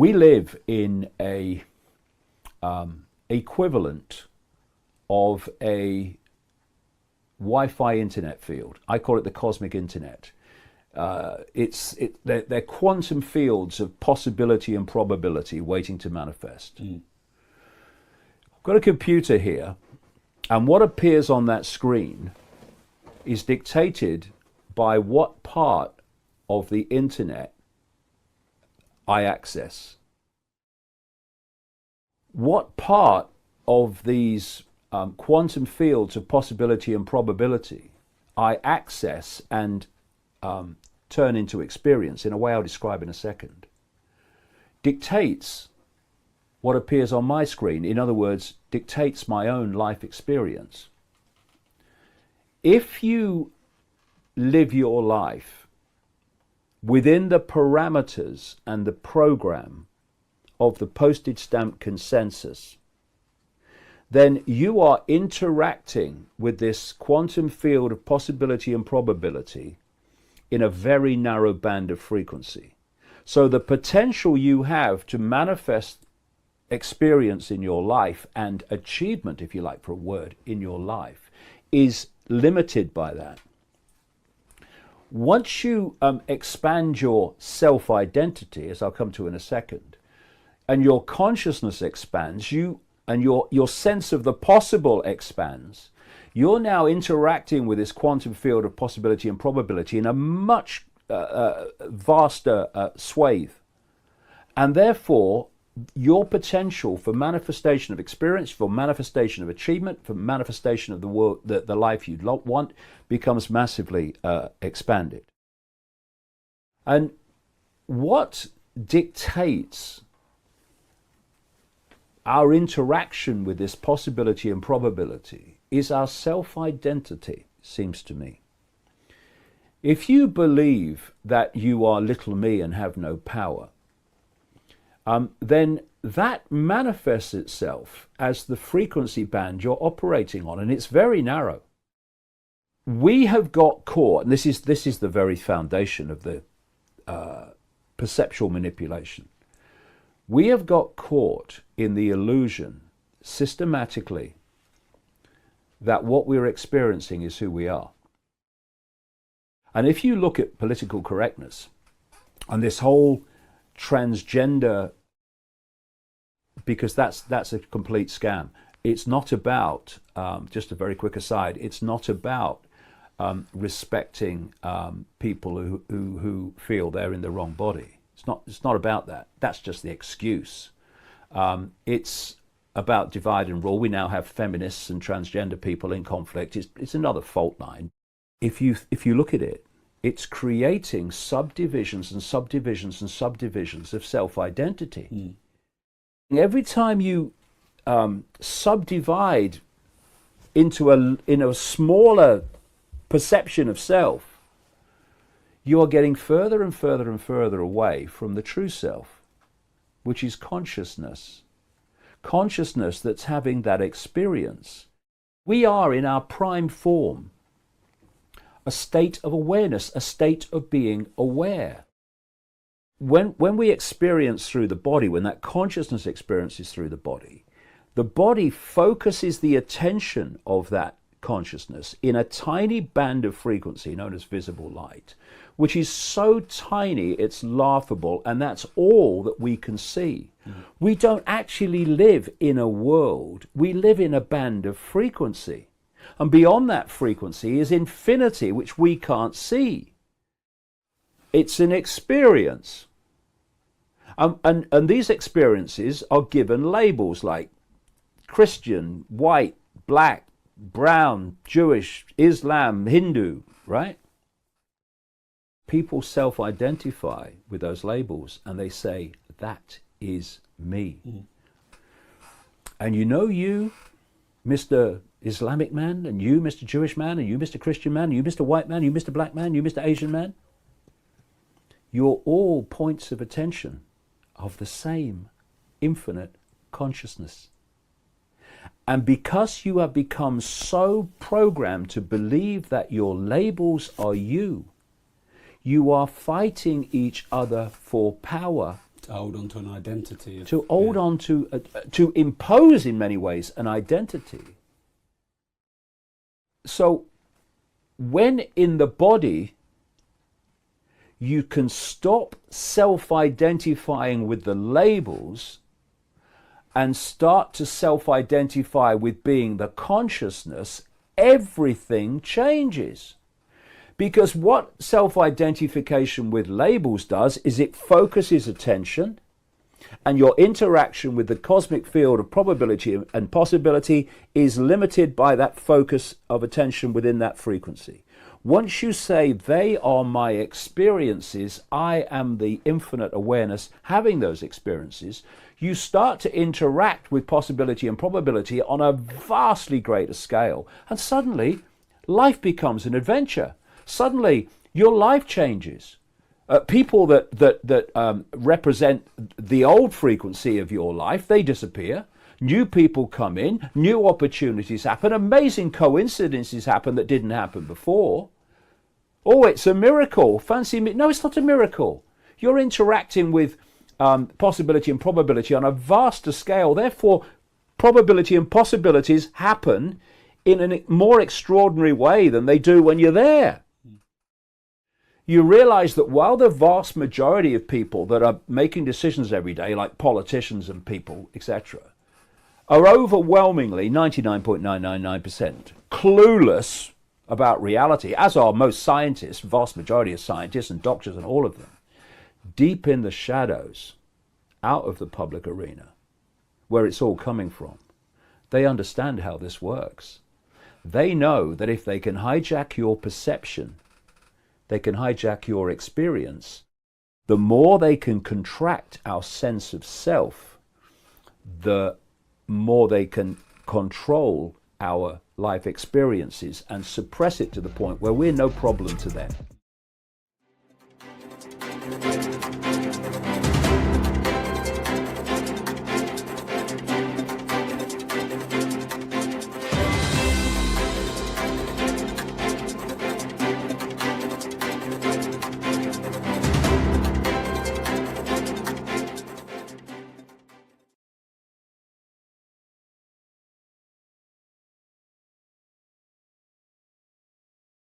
We live in a equivalent of a Wi-Fi internet field. I call it the cosmic internet. They're quantum fields of possibility and probability waiting to manifest. I've got a computer here, and what appears on that screen is dictated by what part of the internet I access. What part of these quantum fields of possibility and probability I access and turn into experience, in a way I'll describe in a second, dictates what appears on my screen. In other words, dictates my own life experience. If you live your life within the parameters and the program of the postage stamp consensus, then you are interacting with this quantum field of possibility and probability in a very narrow band of frequency. So the potential you have to manifest experience in your life and achievement, if you like for a word, in your life is limited by that. Once you expand your self-identity, as I'll come to in a second, and your consciousness expands, and your sense of the possible expands, you're now interacting with this quantum field of possibility and probability in a much vaster swathe. And therefore, your potential for manifestation of experience, for manifestation of achievement, for manifestation of the world, the life you'd want, becomes massively expanded. And what dictates our interaction with this possibility and probability is our self-identity, seems to me. If you believe that you are little me and have no power, then that manifests itself as the frequency band you're operating on, and it's very narrow. We have got caught, and this is the very foundation of the perceptual manipulation. We have got caught in the illusion systematically that what we're experiencing is who we are. And if you look at political correctness and this whole transgender, because that's a complete scam. It's not about, just a very quick aside, it's not about respecting people who feel they're in the wrong body. It's not about that. That's just the excuse. It's about divide and rule. We now have feminists and transgender people in conflict. It's another fault line. If you look at it, it's creating subdivisions and subdivisions and subdivisions of self-identity. Every time you subdivide in a smaller perception of self, you are getting further and further and further away from the true self, which is consciousness. Consciousness that's having that experience. We are in our prime form, a state of awareness, a state of being aware. When we experience through the body, when that consciousness experiences through the body focuses the attention of that consciousness in a tiny band of frequency known as visible light, which is so tiny it's laughable, and that's all that we can see. We don't actually live in a world, we live in a band of frequency. And beyond that frequency is infinity, which we can't see. It's an experience. And these experiences are given labels like Christian, white, black, brown, Jewish, Islam, Hindu, right? People self-identify with those labels and they say, that is me. And you, Mr. Islamic man, and you, Mr. Jewish man, and you, Mr. Christian man, and you, Mr. White man, you, Mr. Black man, you, Mr. Asian man, you're all points of attention of the same infinite consciousness. And because you have become so programmed to believe that your labels are you, you are fighting each other for power To hold on to an identity. To hold on to impose in many ways an identity. So when in the body you can stop self-identifying with the labels and start to self-identify with being the consciousness, everything changes. Because what self-identification with labels does is it focuses attention, and your interaction with the cosmic field of probability and possibility is limited by that focus of attention within that frequency. Once you say, they are my experiences, I am the infinite awareness having those experiences, you start to interact with possibility and probability on a vastly greater scale. And suddenly, life becomes an adventure. Suddenly, your life changes. People that represent the old frequency of your life, they disappear. New people come in, new opportunities happen, amazing coincidences happen that didn't happen before. Oh, it's a miracle. Fancy me? No, it's not a miracle. You're interacting with possibility and probability on a vaster scale. Therefore, probability and possibilities happen in a more extraordinary way than they do when you're there. You realize that while the vast majority of people that are making decisions every day, like politicians and people, etc., are overwhelmingly 99.999% clueless about reality, as are most scientists, vast majority of scientists and doctors and all of them, deep in the shadows, out of the public arena, where it's all coming from, they understand how this works. They know that if they can hijack your perception, they can hijack your experience, the more they can contract our sense of self, the more they can control our life experiences and suppress it to the point where we're no problem to them.